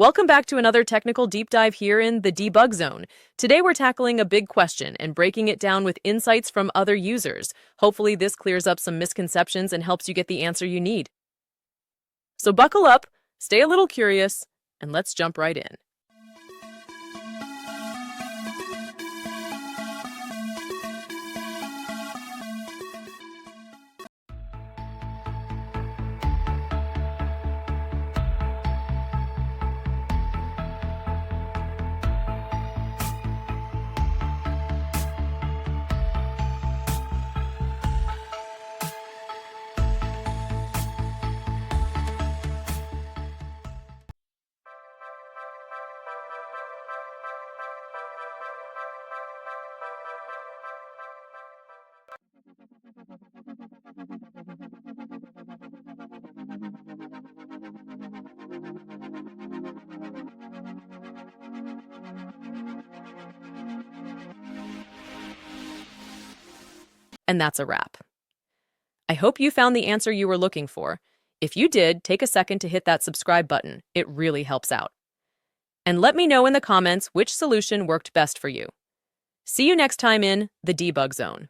Welcome back to another technical deep dive here in the debug zone. Today we're tackling a big question and breaking it down with insights from other users. Hopefully this clears up some misconceptions and helps you get the answer you need. So buckle up, stay a little curious, and let's jump right in. And that's a wrap. I hope you found the answer you were looking for. If you did, take a second to hit that subscribe button. It really helps out. And let me know in the comments which solution worked best for you. See you next time in the debug zone.